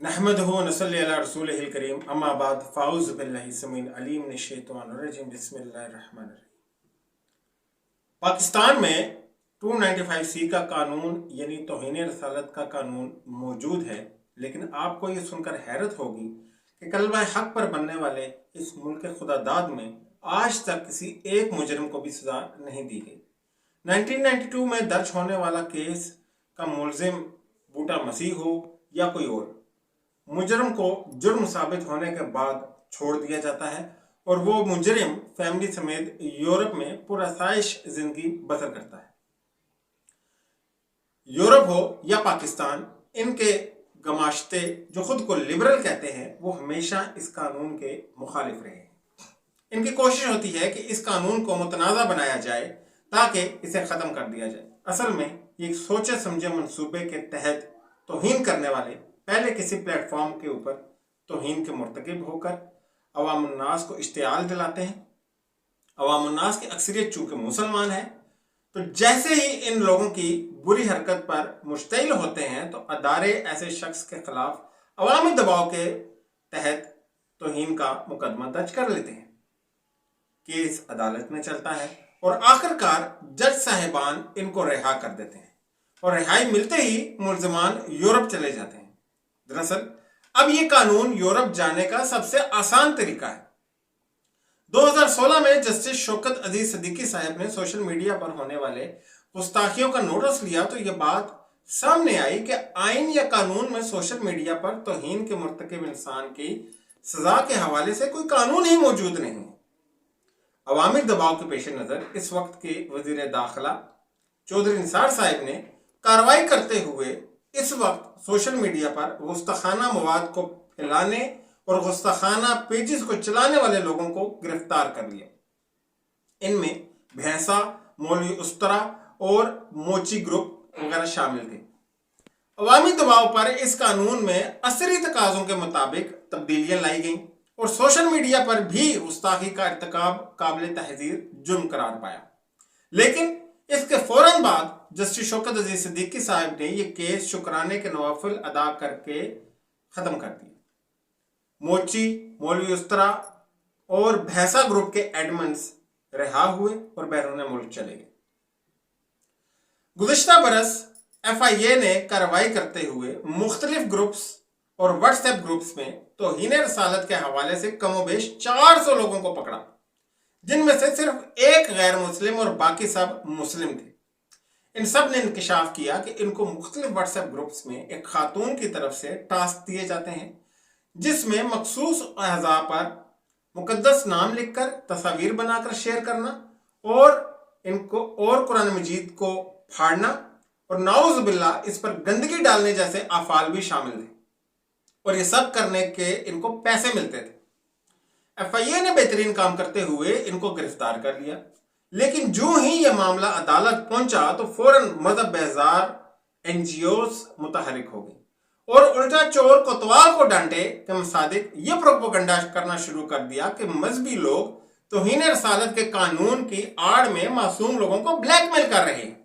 नहमदुहु व नसल्ली अला रसूलिहिल करीम अम्मा बाद फ़ाऊज़ु बिल्लाहि समीन अलीम मिनश शैतानिर रजीम बिस्मिल्लाहिर रहमानिर रहीम। पाकिस्तान में 295C का कानून यानी तौहीन रसालत का कानून मौजूद है, लेकिन आपको ये सुनकर हैरत होगी कि कलमा हक पर बनने वाले इस मुल्क खुदादाद में आज तक किसी एक मुजरिम को भी सजा नहीं दी गई। 1992 में दर्ज होने वाला केस का मुलजिम बूटा मसीह हो या कोई और, मुजरिम को जुर्म साबित होने के बाद छोड़ दिया जाता है और वो मुजरिम फैमिली समेत यूरोप में पुरआसाइश जिंदगी बसर करता है। यूरोप हो या पाकिस्तान, इनके गमाश्ते जो खुद को लिबरल कहते हैं वो हमेशा इस कानून के मुखालिफ रहे हैं। इनकी कोशिश होती है कि इस कानून को मुतनाज़ा बनाया जाए ताकि इसे ख़त्म कर दिया जाए। असल में ये एक सोचे समझे मंसूबे के तहत तौहीन करने वाले पहले किसी प्लेटफॉर्म के ऊपर तौहीन के मुर्तकिब होकर अवामुन्नास को इश्तियाल दिलाते हैं। अवामुन्नास की अक्सरियत चूंकि मुसलमान है, तो जैसे ही इन लोगों की बुरी हरकत पर मुश्तइल होते हैं तो अदारे ऐसे शख्स के खिलाफ अवामी दबाव के तहत तौहीन का मुकदमा दर्ज कर लेते हैं। केस अदालत में चलता है और आखिरकार जज साहिबान इनको रिहा कर देते हैं और रिहाई मिलते ही मुल्ज़िमान यूरोप चले जाते हैं। दरअसल अब ये कानून यूरोप जाने का सबसे आसान तरीका है। 2016 में जस्टिस शौकत अजीज सिद्दीकी साहब ने सोशल मीडिया पर होने वाले गुस्ताखियों का नोटिस लिया तो ये बात सामने आई कि आइन या कानून में सोशल मीडिया पर तौहीन के मुर्तकिब इंसान की सजा के हवाले से कोई कानून ही मौजूद नहीं है। अवामी दबाव के पेश नज़र इस वक्त के वजीर दाखिला चौधरी निसार साहब ने कार्रवाई करते हुए इस वक्त सोशल मीडिया पर गुस्ताखाना मवाद को फैलाने और गुस्ताखाना पेजेस को चलाने वाले लोगों को गिरफ्तार कर लिया। इनमें भैंसा, मौलवी उस्तरा और मोची ग्रुप वगैरह शामिल थे। अवामी दबाव पर इस कानून में असरी तकाज़ों के मुताबिक तब्दीलियां लाई गईं और सोशल मीडिया पर भी गुस्ताखी का इर्तिकाब काबिल तहज़ीर जुर्म करार पाया। लेकिन इसके फौरन बाद जस्टिस शौकत अजीज सिद्दीकी साहब ने यह केस शुक्राने के नवाफिल अदा करके ख़त्म कर दिया। मोची, मौलवी उस्तरा और भैंसा ग्रुप के एडमिन्स रिहा हुए और बैरून मुल्क चले गए। गुज़िश्ता बरस FIA ने कार्रवाई करते हुए मुख्तलिफ ग्रुप्स और व्हाट्सएप ग्रुप्स में तौहीन रसालत के हवाले से कमोबेश 400 लोगों को पकड़ा, जिनमें से सिर्फ एक गैर मुस्लिम और बाकी सब मुस्लिम थे। इन सब ने इंकशाफ किया कि इनको मुख्तलिफ व्हाट्सएप ग्रुप्स में एक खातून की तरफ से टास्क दिए जाते हैं जिसमें मखसूस अज़ा पर मुकद्दस नाम लिखकर तस्वीर बनाकर शेयर करना और इनको और कुरान मजीद को फाड़ना और नाउज़ बिल्लाह इस पर गंदगी डालने जैसे अफ़ाल भी शामिल थे और ये सब करने के इनको पैसे मिलते थे। FIA ने बेहतरीन काम करते हुए इनको गिरफ्तार कर लिया, लेकिन जो ही यह मामला अदालत पहुंचा तो फौरन मजहब बेजार NGOs मुतहरिक हो गई और उल्टा चोर कोतवाल को डांटे के मुताबिक ये प्रोपेगेंडा करना शुरू कर दिया कि मजहबी लोग तौहीन रसालत के कानून की आड़ में मासूम लोगों को ब्लैकमेल कर रहे हैं।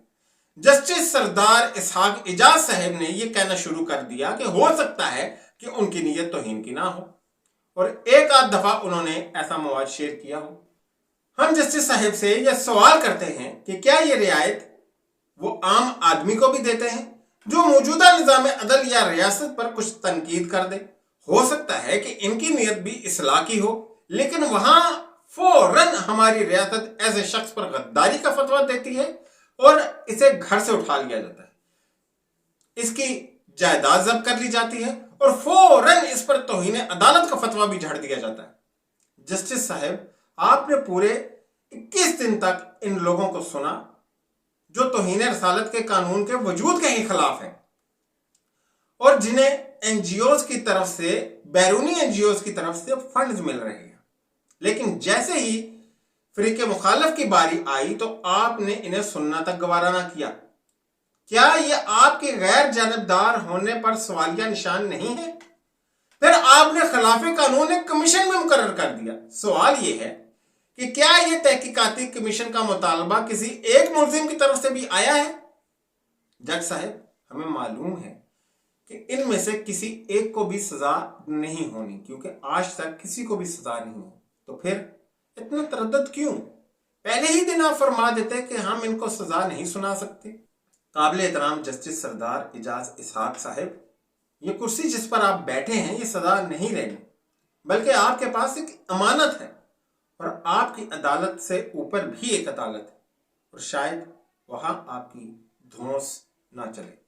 जस्टिस सरदार इसहाक इजाज साहब ने यह कहना शुरू कर दिया कि हो सकता है कि उनकी नीयत तौहीन की ना हो और एक आध दफा उन्होंने ऐसा मवाद शेयर किया हो। हम जस्टिस साहब से यह सवाल करते हैं कि क्या ये रियायत वो आम आदमी को भी देते हैं जो मौजूदा निज़ाम अदल या रियासत पर कुछ तनकीद कर दे। हो सकता है कि इनकी नीयत भी इस्लाह की हो, लेकिन वहां फौरन हमारी रियासत ऐसे शख्स पर गद्दारी का फतवा देती है और इसे घर से उठा लिया जाता है, इसकी जायदाद जब्त कर ली जाती है और फौरन इस पर तौहीन अदालत का फतवा भी झाड़ दिया जाता है। जस्टिस साहब, आपने पूरे 21 दिन तक इन लोगों को सुना जो तौहीन रसालत के कानून के वजूद के ही खिलाफ है और जिन्हें NGOs की तरफ से, बैरूनी NGOs की तरफ से फंड्स मिल रहे हैं, लेकिन जैसे ही फरीके मुखालिफ की बारी आई तो आपने इन्हें सुनना तक गवारा ना किया। क्या यह आपके गैर जानबदार होने पर सवालिया निशान नहीं है? फिर आपने खिलाफे कानून एक कमीशन में मुकर्रर कर दिया। सवाल यह है कि क्या यह तहकीकाती कमीशन का मुतालबा किसी एक मुल्जिम की तरफ से भी आया है? जज साहब, हमें मालूम है कि इनमें से किसी एक को भी सजा नहीं होनी, क्योंकि आज तक किसी को भी सजा नहीं हुई, तो फिर इतना तरद्दुद क्यों? पहले ही दिन आप फरमा देते कि हम इनको सजा नहीं सुना सकते। काबिल एहतराम जस्टिस सरदार इजाज इसहाक साहब, ये कुर्सी जिस पर आप बैठे हैं ये सजा नहीं रहनी, बल्कि आपके पास एक अमानत है, और आपकी अदालत से ऊपर भी एक अदालत है, और शायद वहां आपकी धौंस ना चले।